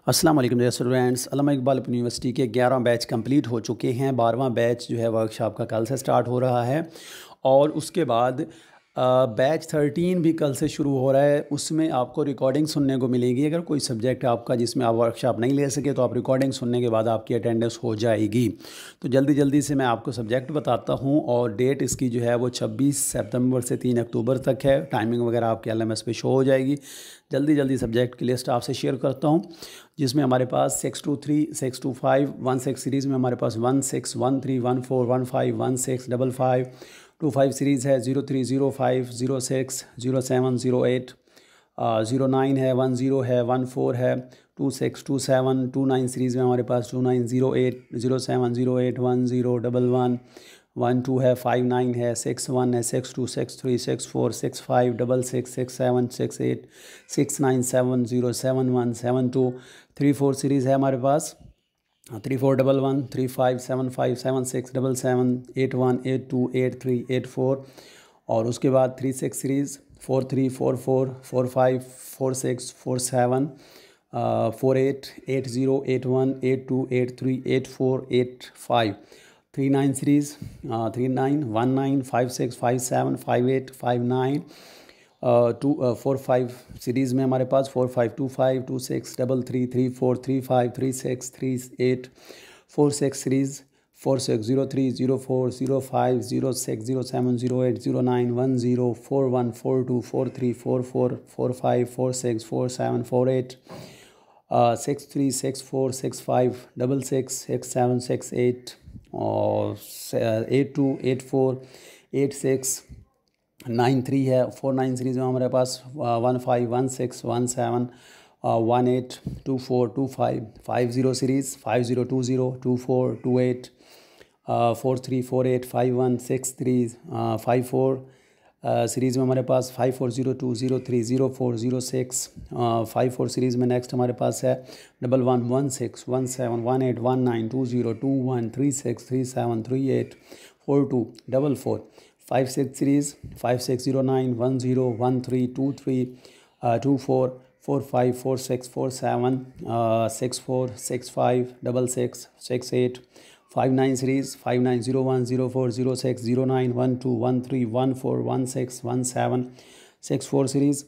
अस्सलाम वालेकुम dear students. अल्लामा Iqbal open university के 11 बैच कंप्लीट हो चुके हैं। 12वां बैच जो है वर्कशॉप का कल से स्टार्ट हो रहा है और उसके बाद बैच 13 भी कल से शुरू हो रहा है। उसमें आपको रिकॉर्डिंग सुनने को मिलेगी। अगर कोई सब्जेक्ट आपका जिसमें आप वर्कशॉप नहीं ले सके तो आप रिकॉर्डिंग सुनने के बाद आपकी अटेंडेंस हो जाएगी। तो जल्दी जल्दी से मैं आपको सब्जेक्ट बताता हूँ और डेट इसकी जो है वो 26 सितंबर से 3 अक्टूबर तक है। टाइमिंग वगैरह आपके LMS पे शो हो जाएगी। जल्दी जल्दी सब्जेक्ट की लिस्ट आपसे शेयर करता हूँ, जिसमें हमारे पास 623, 625, 16 सीरीज़ में हमारे पास 16, 13, 14, 15, 16, 55, 25 सीरीज़ है 03, 05, 06, 07, 08, 09 है 10 है 14 है 26, 27, 29 सीरीज़ में हमारे पास 29, 08, 07, 08, 10, 11, 12 है 59 है 61 है 62, 63, 64, 65, 66, 67, 68, 69, 70, 71, 72, 34 सीरीज़ है हमारे पास 3411, 35, 75, 76, 77, 81, 82, 83, 84 और उसके बाद 36 सीरीज़ 43, 44, 45, 46, 47, 48, 80, 81, 82, 83, 84, 85, 39 सीरीज़ 39, 19, 56, 57, 58, 59, 45 सीरीज़ में हमारे पास 45, 25, 26, 33, 34, 35, 36, 38, 46 सीरीज़ 46, 03, 04, 05, 06, 07, 08, 09, 10, 41, 42, 43, 44, 45, 46, 47, 48, 63, 64, 65, 66, 67, 68 और 82, 84, 86, 93 है 49 सीरीज़ में हमारे पास 15, 16, 17, 18, 24, 25, 50 सीरीज़ 50, 20, 24, 28, 43, 48, 51, 63, 54 सीरीज़ में हमारे पास 54, 02, 03, 04, 06, 54 सीरीज़ में नेक्स्ट हमारे पास है 11, 16, 17, 18, 19, 20, 21, 36, 37, 38, 42, 44, 56 सीरीज़ 5609, 10, 13, 23, 24, 45, 46, 47, 64, 65, 66, 68, 59 सीरीज़ 5901, 04, 06, 09, 12, 13, 14, 16, 17, 64 सीरीज़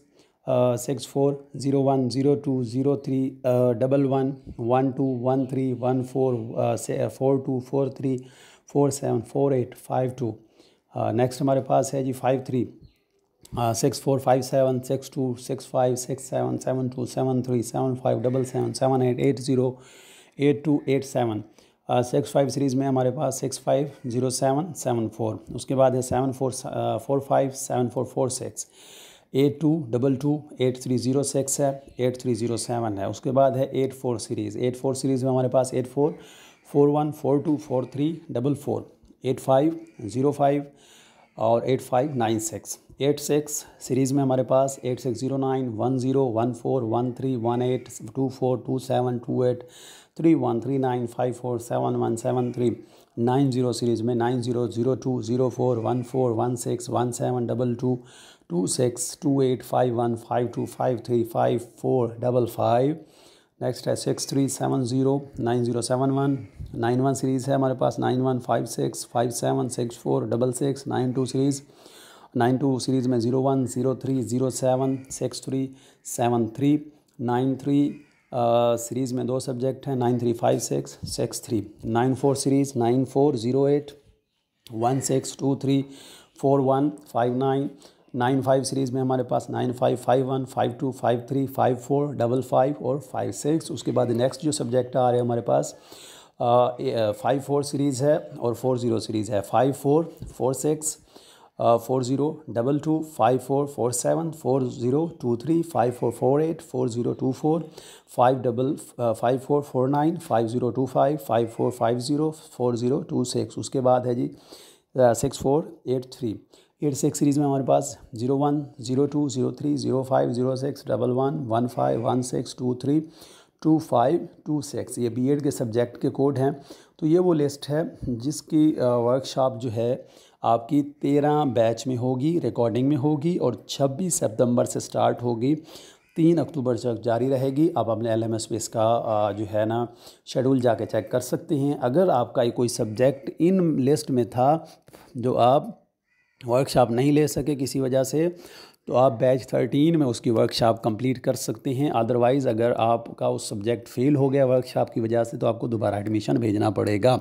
64, 01, 02, 03, 11, 12, 13, 14, 42, 43, 47, 48, 52। नेक्स्ट हमारे पास है जी 53, 64, 57, 62, 65, 67, 72, 73, 75, 77, 78, 80, 82, 87। 65 सीरीज़ में हमारे पास 65, 07, 74। उसके बाद है 74, 45, 7446, 82, 22, 8306 है 8307 है। उसके बाद है 84 सीरीज़ 84 सीरीज़ में हमारे पास 84, 41, 42, 43, 44, 85, 05 और 8596। 86 सीरीज़ में हमारे पास 8609, 10, 14, 13, 18, 24, 27, 28, 31, 39, 54, 71, 73। 90 सीरीज़ में 90, 02, 04, 14, 16, 17, 22, 26, 28, 51, 52, 53, 54, 55। नेक्स्ट है 6370, 9071, 91 सीरीज़ है हमारे पास 91, 56, 57, 64, 66, 92 सीरीज़ 92 सीरीज़ में 01, 03, 07, 63, 73, 93 सीरीज़ में 2 सब्जेक्ट हैं 9356, 63, 94 सीरीज़ 9408, 1623, 41, 59, 95 सीरीज़ में हमारे पास 9551, 52, 53, 54, 55 और 56। उसके बाद नेक्स्ट जो सब्जेक्ट आ रहे हैं हमारे पास 54 सीरीज़ है और 40 सीरीज़ है 54, 46, 40, 22, 54, 47, 4023, 5448, 4024, 5449, 5025, 5450, 4026। उसके बाद है जी 6483। 86 सीरीज़ में हमारे पास 01, 02, 03, 05, 06, 11, 15, 16, 23, 25, 26। ये B.Ed के सब्जेक्ट के कोड हैं। तो ये वो लिस्ट है जिसकी वर्कशॉप जो है आपकी 13 बैच में होगी, रिकॉर्डिंग में होगी और 26 सितंबर से स्टार्ट होगी। 3 अक्टूबर तक जारी रहेगी। आप अपने LMS पे इसका जो है ना शेड्यूल जाके चेक कर सकते हैं। अगर आपका कोई सब्जेक्ट इन लिस्ट में था जो आप वर्कशॉप नहीं ले सके किसी वजह से, तो आप बैच 13 में उसकी वर्कशॉप कंप्लीट कर सकते हैं। अदरवाइज़ अगर आपका उस सब्जेक्ट फेल हो गया वर्कशॉप की वजह से, तो आपको दोबारा एडमिशन भेजना पड़ेगा।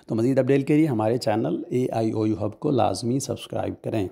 तो मज़ीद अपडेट के लिए हमारे चैनल AIOU हब को लाजमी सब्सक्राइब करें।